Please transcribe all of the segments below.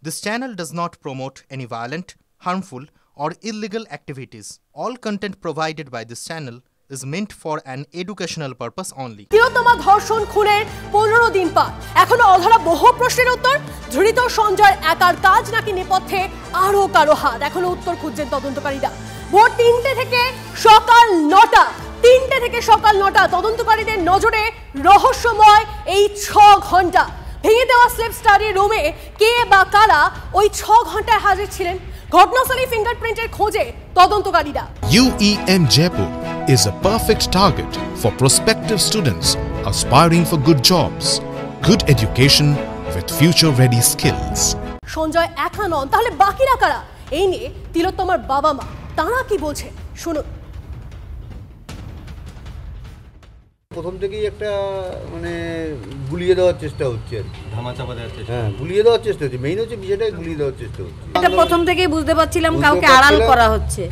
This channel does not promote any violent, harmful, or illegal activities. All content provided by this channel is meant for an educational purpose only. তিলোত্তমা ধর্ষণ খুনের 15 দিন পার এখনো অধরা বহু প্রশ্নের উত্তর। ধৃত সঞ্জয় একার কাজ নাকি নেপথ্যে আরো কারো হাত, এখনো উত্তর খুঁজছেন তদন্তকারীরা। ভোর 3টে থেকে সকাল 9টা, 3টে থেকে সকাল 9টা তদন্তকারীদের নজরে রহস্যময় এই 6 ঘন্টা। ভেঙে দেওয়া স্লিপ স্টাডি রুমে কে বা কারা ওই 6 ঘন্টায় হাজির ছিলেন? ঘটনাস্থলে ফিঙ্গারপ্রিন্টের খোঁজে তদন্তকারীরা। UEM Jaipur is a perfect target for prospective students aspiring for good jobs, good education with future-ready skills. Sanjay একা নন, তাহলে বাকিরা কারা? এই নিয়ে তিলোত্তমার বাবা মা তারা কি বলছে শুনুন। প্রথম থেকেই একটা গুলিয়ে দেওয়ার চেষ্টা হচ্ছে, ধামাচাপা দেওয়ার চেষ্টা। হ্যাঁ, গুলিয়ে দেওয়ার চেষ্টা হচ্ছে, মেইন হচ্ছে বিষয়টাই গুলিয়ে দেওয়ার চেষ্টা হচ্ছে। এটা প্রথম থেকেই বুঝতে পারছিলাম কাউকে আড়াল করা হচ্ছে,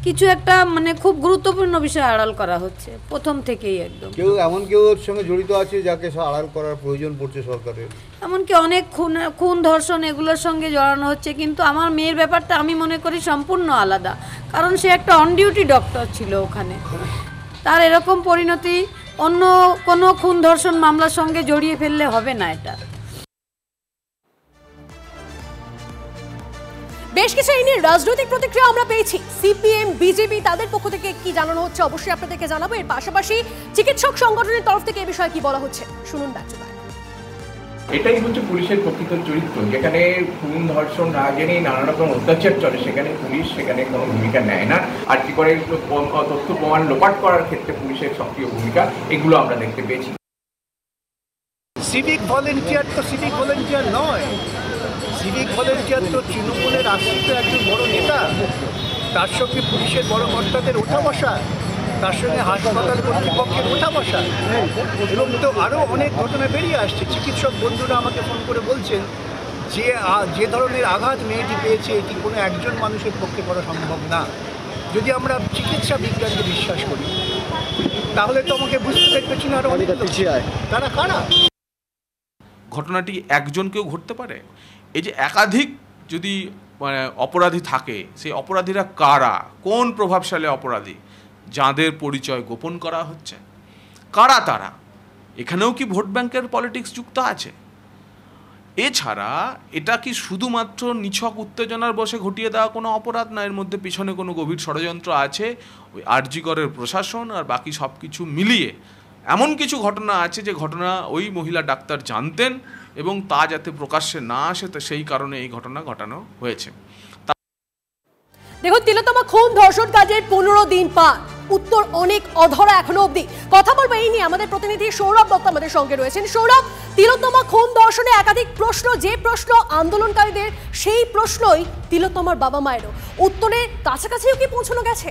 কিছু একটা খুব গুরুত্বপূর্ণ বিষয় আড়াল করা হচ্ছে প্রথম থেকেই। একদম কেউ ওর সঙ্গে জড়িত আছে যাকে আড়াল করার প্রয়োজন পড়ছে সরকারের। এমনকি অনেক খুন ধর্ষণ এগুলোর সঙ্গে জড়ানো হচ্ছে। কিন্তু আমার মেয়ের ব্যাপারটা আমি মনে করি সম্পূর্ণ আলাদা, কারণ সে একটা অন ডিউটি ডক্টর ছিল ওখানে। তার এরকম পরিণতি অন্য কোনো খুন ধর্ষণ মামলার সঙ্গে জড়িয়ে ফেললে হবে না। এটা বেশ কিছু এই নিয়ে রাজনৈতিক প্রতিক্রিয়া আমরা পেয়েছি। সিপিএম, বিজেপি তাদের পক্ষ থেকে কি জানানো হচ্ছে অবশ্যই আপনাদেরকে জানাবো। এর পাশাপাশি চিকিৎসক সংগঠনের তরফ থেকে এই বিষয়ে কি বলা হচ্ছে শুনুন। এটাই হচ্ছে পুলিশের প্রকৃত চরিত্র, যেখানে খুন ধর্ষণ না জেনে নানা রকম অত্যাচার চলে সেখানে পুলিশ সেখানে কোনো ভূমিকা নেয় না। আর কি করে তথ্য প্রমাণ লোপাট করার ক্ষেত্রে পুলিশের সক্রিয় ভূমিকা, এগুলো আমরা দেখতে পেয়েছি। সিভিক ভলেন্টিয়ার তো সিভিক ভলেন্টিয়ার নয়, সিভিক ভলেন্টিয়ার তো তৃণমূলের আশ্রিত একজন বড় নেতা, তার সঙ্গে পুলিশের বড় কর্তাদের ওঠা বসা, তার সঙ্গে হাসপাতাল কর্তৃপক্ষের ওঠা বসা, এবং তো আরও অনেক ঘটনা বেরিয়ে আসছে। চিকিৎসক বন্ধুরা আমাকে ফোন করে বলছেন যে ধরনের আঘাত মেয়েটি পেয়েছে এটি কোনো একজন মানুষের পক্ষে করা সম্ভব না। যদি আমরা চিকিৎসা বিজ্ঞানকে বিশ্বাস করি তাহলে তো আমাকে বুঝতে পেরেছি না আরও অনেক তারা কারা। ঘটনাটি একজনকেও ঘটতে পারে। এই যে একাধিক যদি অপরাধী থাকে, সেই অপরাধীরা কারা, কোন প্রভাবশালী অপরাধী যাদের পরিচয় গোপন করা হচ্ছে, কারা তারা? এখানেও কি ভোট ব্যাংকের পলিটিক্স যুক্ত আছে? এছাড়া এটা কি শুধুমাত্র নিছক উত্তেজনার বশে ঘটিয়ে দেওয়া কোনো অপরাধ না, এর মধ্যে পিছনে কোনো গভীর ষড়যন্ত্র আছে? ওই আরজিকরের প্রশাসন আর বাকি সব কিছু মিলিয়ে এমন কিছু ঘটনা আছে যে ঘটনা ওই মহিলা ডাক্তার জানতেন এবং তা যাতে প্রকাশ্যে না আসে, তো সেই কারণে এই ঘটনা ঘটানো হয়েছে। দেখুন, তিলোত্তমা খুন ধর্ষণ কাজের 15 দিন পার, উত্তর অনেক অধরা এখনো অবধি। কথা বলবো এই নিয়ে, আমাদের প্রতিনিধি সৌরভ দত্ত আমাদের সঙ্গে রয়েছেন। সৌরভ, তিলোত্তমা খুন ধর্ষণে একাধিক প্রশ্ন, যে প্রশ্ন আন্দোলনকারীদের সেই প্রশ্নই তিলোত্তমার বাবা মায়েরও। উত্তরের কাছাকাছিও কি পৌঁছানো গেছে?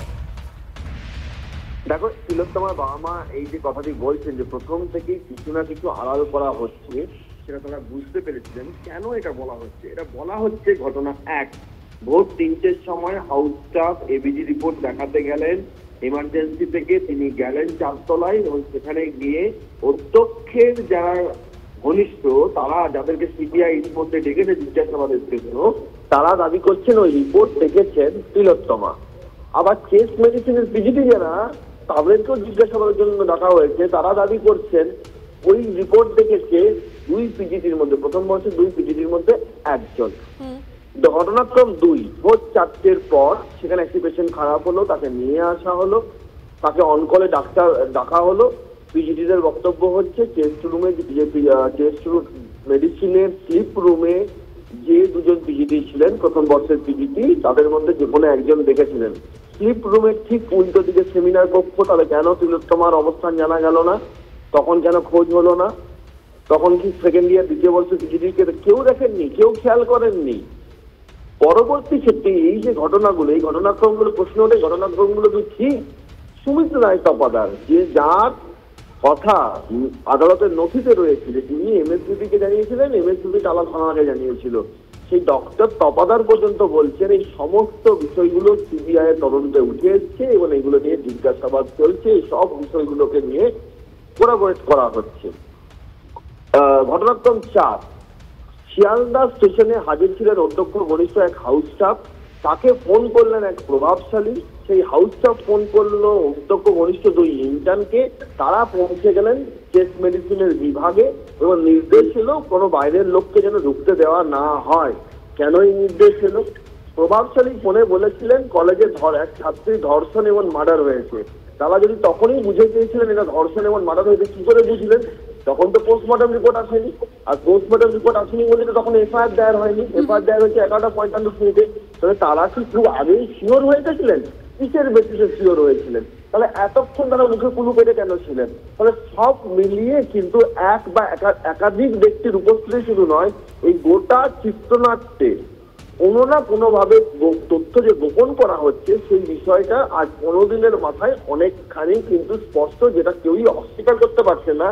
দেখো, তিলোত্তমার বাবা মা এই যে কথাটি বলছেন যে প্রথম থেকেই কিছু না কিছু আড়াল করা হচ্ছে, সেটা তারা বুঝতে পেরেছিলেন। কেন এটা বলা হচ্ছে? এটা বলা হচ্ছে ঘটনা 1, ভোর 3টের সময় হাউস স্টাফ এবিজি রিপোর্ট দেখাতে গেলেন, এমার্জেন্সি থেকে তিনি গেলেন 4 তলায় এবং সেখানে গিয়ে অধ্যক্ষের যারা ঘনিষ্ঠ তারা, যাদেরকে সিবিআই রিপোর্টে ডেকেছে জিজ্ঞাসাবাদের জন্য, তারা দাবি করছেন ওই রিপোর্ট দেখেছেন তিলোত্তমা। আবার চেস্ট মেডিসিনের পিজিটি যারা, তাদেরকেও জিজ্ঞাসাবাদের জন্য ডাকা হয়েছে, তারা দাবি করছেন ওই রিপোর্ট দেখেছে 2 পিজিটির মধ্যে, প্রথম বর্ষে 2 পিজিটির মধ্যে একজন। ঘটনাক্রম 2, ভোর 4টের পর সেখানে একটি পেশেন্ট খারাপ হলো, তাকে নিয়ে আসা হলো, তাকে অনকলে ডাক্তার ডাকা হলো। পিজিটিদের বক্তব্য হচ্ছে চেস্ট রুমে, চেস্ট মেডিসিনের স্লিপ রুমে যে 2জন পিজিটি ছিলেন প্রথম বর্ষের পিজিটি, তাদের মধ্যে যে কোনো একজন দেখেছিলেন। স্লিপ রুমের ঠিক উল্টো দিকে সেমিনার কক্ষ, তাহলে কেন তিলোত্তমার অবস্থান জানা গেল না? তখন কেন খোঁজ হলো না? তখন কি সেকেন্ড ইয়ার দ্বিতীয় বর্ষের পিজিটিকে কেউ দেখেননি, কেউ খেয়াল করেননি? পরবর্তী ক্ষেত্রে এই যে ঘটনাগুলো, এই ঘটনাক্রমগুলো প্রশ্ন ওঠে, ঘটনাক্রমগুলো কি ঠিক? সুমিত রায় তপাদার, যে যার কথা আদালতের নথিতে রয়েছে, যে তিনি এমএসবিবিকে জানিয়েছিলেন, এমএসবিবি টালা থানাকে জানিয়েছিল, সেই ডক্টর তপাদার পর্যন্ত বলছেন এই সমস্ত বিষয়গুলো সিবিআই এর তদন্তে উঠে এসছে এবং এগুলো নিয়ে জিজ্ঞাসাবাদ চলছে, এই সব বিষয়গুলোকে নিয়ে কোলাবোরেট করা হচ্ছে। ঘটনাক্রম 4, শিয়ালদা স্টেশনে হাজির ছিলেন অধ্যক্ষ ঘনিষ্ঠ এক হাউস স্টাফ, তাকে ফোন করলেন এক প্রভাবশালী, সেই হাউস স্টাফ ফোন করলো অধ্যক্ষ ঘনিষ্ঠ 2 ইন্টার্নকে, তারা পৌঁছে গেলেন চেস্ট মেডিসিনের বিভাগে এবং নির্দেশ ছিল কোনো বাইরের লোককে যেন ঢুকতে দেওয়া না হয়। কেন এই নির্দেশ ছিল? প্রভাবশালী ফোনে বলেছিলেন কলেজে এক ছাত্রী ধর্ষণ এবং মার্ডার হয়েছে। তারা যদি তখনই বুঝে পেয়েছিলেন এটা ধর্ষণ এবং মার্ডার হয়েছে, কি করে বুঝলেন? তখন তো পোস্টমর্টম রিপোর্ট আসেনি, আর পোস্টমর্টম রিপোর্ট আসেনি বলে তো তখন এফআইআর দায়ের হয়নি। এফআইআর দায়ের হয়েছে 11:45 তাহলে তারা কি খুব আগেই শিওর হয়ে গেছিলেন? কিসের বেসিসে শিওর হয়েছিলেন? তাহলে এতক্ষণ তারা মুখে কুলু পেটে কেন ছিলেন? তাহলে সব মিলিয়ে কিন্তু এক বা একাধিক ব্যক্তির উপস্থিতি শুধু নয়, এই গোটা চিত্রনাট্যে কোনো না কোনোভাবে তথ্য যে গোপন করা হচ্ছে সেই বিষয়টা আজ 15 দিনের মাথায় অনেকখানি কিন্তু স্পষ্ট, যেটা কেউই অস্বীকার করতে পারছে না,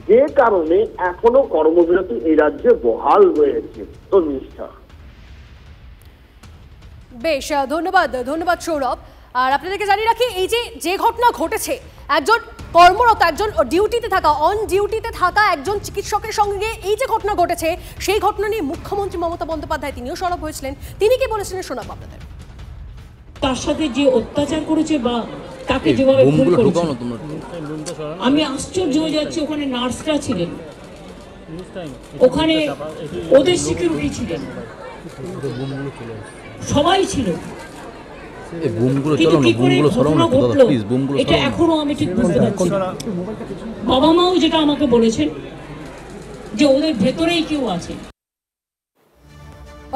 যে কারণে এখনো কর্মবিরতি এই রাজ্যে বহাল রয়েছে। তো নিষ্ঠা। বেশ, ধন্যবাদ সৌরভ। আর আপনাদেরকে জানিয়ে রাখি, এই যে ঘটনা ঘটেছে, একজন কর্মরত, একজন ডিউটিতে থাকা, অন ডিউটিতে থাকা একজন চিকিৎসকের সঙ্গে এই যে ঘটনা ঘটেছে, সেই ঘটনা নিয়ে মুখ্যমন্ত্রী মমতা বন্দ্যোপাধ্যায় তিনিও সরব হয়েছিলেন। তিনি কি বলেছিলেন শোনাবো আপনাদের। তার সাথে যে অত্যাচার করেছে বা তাকে যেভাবে খুন করেছে, আমি আশ্চর্য হয়ে যাচ্ছি। ওখানে নার্সরা ছিলেন, ওখানে ওদের সিকিউরিটি ছিলেন, সবাই ছিল। এটা এখনো আমি ঠিক বুঝতে পারছি। বাবা মাও যেটা আমাকে বলেছেন যে ওদের ভেতরেই কেউ আছে।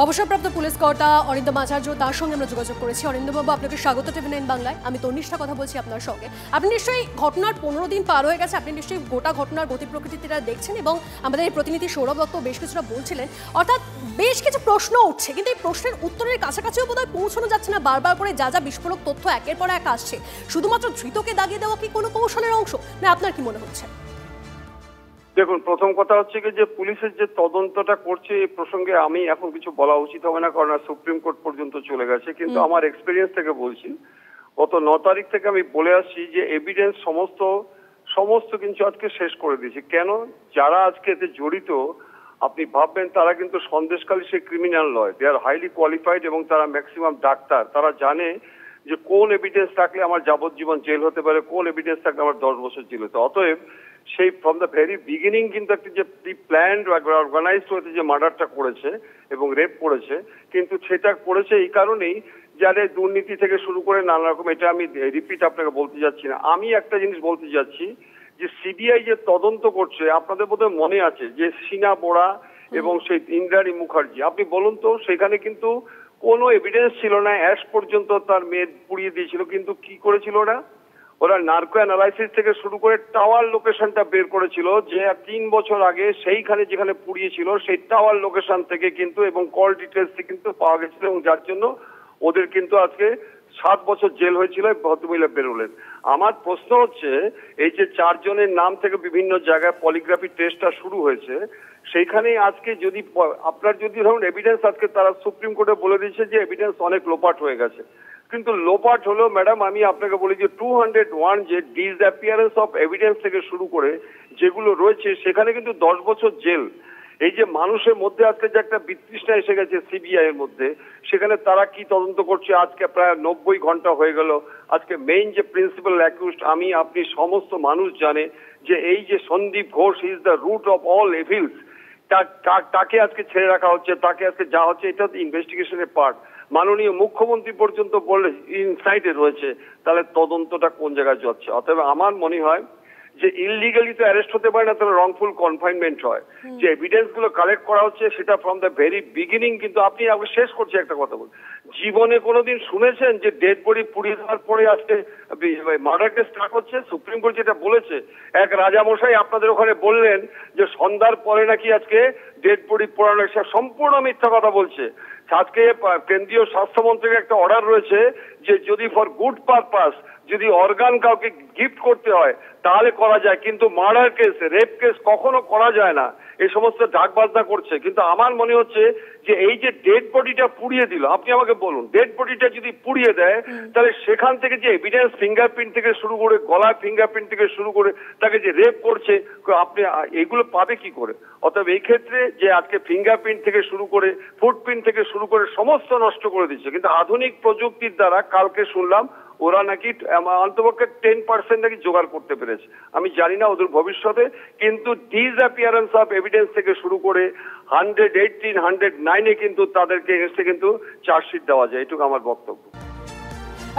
অবসরপ্রাপ্ত পুলিশ কর্তা অরিন্দম আচার্য, তার সঙ্গে আমরা যোগাযোগ করেছি। অরিন্দমবাবু, আপনাকে স্বাগত TV9 বাংলায়। আমি তন্নিষ্ঠা কথা বলছি আপনার সঙ্গে। আপনি নিশ্চয়ই ঘটনার 15 দিন পার হয়ে গেছে, আপনি নিশ্চয়ই গোটা ঘটনার গতি প্রকৃতিটা দেখছেন এবং আমাদের এই প্রতিনিধি সৌরভ দত্ত বেশ কিছুটা বলছিলেন। অর্থাৎ বেশ কিছু প্রশ্ন উঠছে, কিন্তু এই প্রশ্নের উত্তরের কাছাকাছিও বোধহয় পৌঁছানো যাচ্ছে না। বারবার করে যা বিস্ফোরক তথ্য একের পর এক আসছে, শুধুমাত্র ধৃতকে দাগিয়ে দেওয়া কি কোনো কৌশলের অংশ, না আপনার কি মনে হচ্ছে? দেখুন, প্রথম কথা হচ্ছে কি যে পুলিশের যে তদন্তটা করছে এই প্রসঙ্গে আমি এখন কিছু বলা উচিত হবে না, কারণ সুপ্রিম কোর্ট পর্যন্ত চলে গেছে। কিন্তু আমার এক্সপিরিয়েন্স থেকে বলছি, গত 9 তারিখ থেকে আমি বলে আসছি যে এভিডেন্স সমস্ত কিছু আজকে শেষ করে দিয়েছি। কেন? যারা আজকে এতে জড়িত আপনি ভাববেন তারা কিন্তু সন্দেশখালী সে ক্রিমিনাল নয়, দে আর হাইলি কোয়ালিফাইড এবং তারা ম্যাক্সিমাম ডাক্তার। তারা জানে যে কোন এভিডেন্স থাকলে আমার যাবজ্জীবন জেল হতে পারে, কোন এভিডেন্স থাকলে আমার 10 বছর জেল হতে। অতএব সেই ফ্রম দ্য ভেরি বিগিনিং কিন্তু একটা যে প্রি প্ল্যান্ড অর্গানাইজড হয়েছে যে মার্ডারটা করেছে এবং রেপ করেছে, কিন্তু সেটা করেছে এই কারণেই যাদের দুর্নীতি থেকে শুরু করে নানা রকম, এটা আমি রিপিট আপনাকে বলতে যাচ্ছি না। আমি একটা জিনিস বলতে যাচ্ছি যে সিবিআই যে তদন্ত করছে, আপনাদের বোধহয় মনে আছে যে সিনা বোরা এবং সেই ইন্দ্রাণী মুখার্জি, আপনি বলুন তো, সেখানে কিন্তু কোনো এভিডেন্স ছিল না, অ্যাশ পর্যন্ত তার মেয়ে পুড়িয়ে দিয়েছিল। কিন্তু কি করেছিল ওরা নার্কো অ্যানালাইসিস থেকে শুরু করে টাওয়ার লোকেশনটা বের করেছিল, যে 3 বছর আগে সেইখানে যেখানে পুড়িয়েছিল সেই টাওয়ার লোকেশন থেকে কিন্তু, এবং কল ডিটেলস থেকে কিন্তু পাওয়া গেছিল, এবং যার জন্য ওদের কিন্তু আজকে 7 বছর জেল হয়েছিল। ভদ্রমহিলা বেরোলেন। আমার প্রশ্ন হচ্ছে, এই যে 4 জনের নাম থেকে বিভিন্ন জায়গায় পলিগ্রাফি টেস্টটা শুরু হয়েছে, সেইখানে আজকে যদি আপনার যদি ধরুন এভিডেন্স, আজকে তারা সুপ্রিম কোর্টে বলে দিয়েছে যে এভিডেন্স অনেক লোপাট হয়ে গেছে। কিন্তু লোপাট হলো ম্যাডাম, আমি আপনাকে বলি যে 201 যে ডিসঅ্যাপিয়ারেন্স অফ এভিডেন্স থেকে শুরু করে যেগুলো রয়েছে, সেখানে কিন্তু 10 বছর জেল। এই যে মানুষের মধ্যে আজকে যে একটা বিতৃষ্ণা এসে গেছে সিবিআই এর মধ্যে, সেখানে তারা কি তদন্ত করছে আজকে প্রায় 90 ঘন্টা হয়ে গেল। আজকে মেইন যে প্রিন্সিপাল অ্যাকিউজড, আমি আপনি সমস্ত মানুষ জানে যে এই যে Sandip Ghosh is the root of all evils, তাকে আজকে ছেড়ে রাখা হচ্ছে, তাকে আজকে যা হচ্ছে এটা ইনভেস্টিগেশনের পার্ট। মাননীয় মুখ্যমন্ত্রী পর্যন্ত বললে ইনসাইডে রয়েছে, তাহলে তদন্তটা কোন জায়গায় যাচ্ছে? অতএব আমার মনে হয় যে ইললিগালি তো অ্যারেস্ট হতে পারে না, তাহলে রংফুল কনফাইনমেন্ট হয়। যে এভিডেন্স গুলো কালেক্ট করা হচ্ছে সেটা ফ্রম দ্য ভেরি বিগিনিং। কিন্তু আপনি আমাকে শেষ করছি একটা কথা বল, জীবনে কোনোদিন শুনেছেন যে ডেড বডি পুড়িয়ে দেওয়ার পরে আজকে মার্ডার কেস স্টার্ট হচ্ছে? সুপ্রিম কোর্ট যেটা বলেছে, এক রাজামশাই আপনাদের ওখানে বললেন যে সন্ধ্যার পরে নাকি আজকে ডেড বডি পোড়ানো, সম্পূর্ণ মিথ্যা কথা বলছে। আজকে কেন্দ্রীয় স্বাস্থ্যমন্ত্রীর একটা অর্ডার রয়েছে যে যদি ফর গুড পারপাস যদি অর্গান কাউকে গিফট করতে হয় তাহলে করা যায়, কিন্তু মার্ডার কেস, রেপ কেস কখনো করা যায় না। এই সমস্ত ঢাক বাজনা করছে, কিন্তু আমার মনে হচ্ছে যে এই যে ডেড বডিটা পুড়িয়ে দিল, আপনি আমাকে বলুন, ডেড বডিটা যদি পুড়িয়ে দেয় তাহলে সেখান থেকে যে এভিডেন্স ফিঙ্গারপ্রিন্ট থেকে শুরু করে গলার ফিঙ্গারপ্রিন্ট থেকে শুরু করে তাকে যে রেপ করছে, আপনি এগুলো পাবে কি করে? অতএব এই ক্ষেত্রে যে আজকে ফিঙ্গারপ্রিন্ট থেকে শুরু করে ফুটপ্রিন্ট থেকে শুরু করে সমস্ত নষ্ট করে দিচ্ছে, কিন্তু আধুনিক প্রযুক্তির দ্বারা কালকে শুনলাম ওরা নাকি অন্তপক্ষে 10% নাকি জোগাড় করতে পেরেছে। আমি জানি না ওদের ভবিষ্যতে, কিন্তু ডিসঅ্যাপিয়ারেন্স অফ এভিডেন্স থেকে শুরু করে 118, 109 কিন্তু তাদেরকে এগেইনস্টে কিন্তু চার্জশিট দেওয়া যায়। এটুকু আমার বক্তব্য।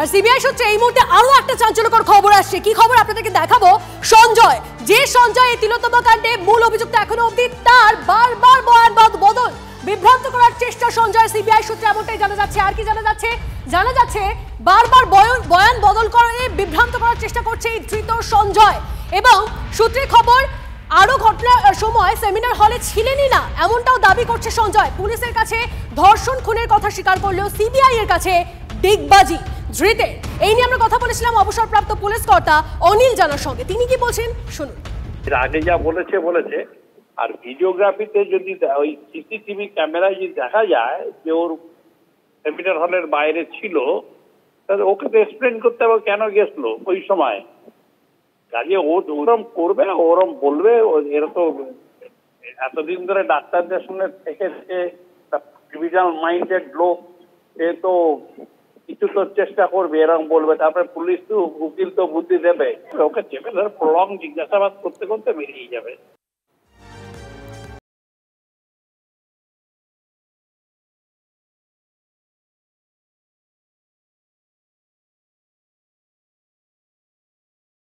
আর সিবিআই সূত্রে এই মুহূর্তে আরো একটা চাঞ্চল্যকর খবর আসছে। কি খবর আপনাদেরকে দেখাবো। সঞ্জয়, যে সঞ্জয় এই তিলোত্তমা কাণ্ডে মূল অভিযুক্ত এখনো অবধি, তার বারবার বয়ান বদল, বিভ্রান্ত করার চেষ্টা সঞ্জয়। সিবিআই সূত্রে এমনটাই জানা যাচ্ছে। আর কি জানা যাচ্ছে? জানা যাচ্ছে বারবার বয়ান বদল করে বিভ্রান্ত করার চেষ্টা করছে এই ধৃত সঞ্জয়। এবং সূত্রে খবর আরো ঘটনার সময় সেমিনার হলে ছিলেনই না, এমনটাও দাবি করছে সঞ্জয়। পুলিশের কাছে ধর্ষণ খুনের কথা স্বীকার করলেও সিবিআই এর কাছে ডিগবাজি ধৃতের। এই নিয়ে আমরা কথা বলেছিলাম অবসরপ্রাপ্ত পুলিশ কর্তা অনিল জানার সঙ্গে। তিনি কি বলছেন শুনুন। এর আগে যা বলেছে, আর ভিডিওগ্রাফিতে যদি ওই সিসিটিভি ক্যামেরায় যদি দেখা যায় যে ওর সেমিনার হলের বাইরে ছিল, তাহলে ওকে তো এক্সপ্লেন করতে হবে কেন গেছিল ওই সময়। কাজে ওরম করবে, ওরম বলবে। এরা তো এতদিন ধরে ডাক্তারদের সঙ্গে থেকে ক্রিমিনাল মাইন্ডেড লোক, এ তো কিছু তো চেষ্টা করবে, এরকম বলবে। তারপরে পুলিশ তো উকিল তো বুদ্ধি দেবে, ওকে চেপে ধরে প্রলং জিজ্ঞাসাবাদ করতে করতে বেরিয়ে যাবে।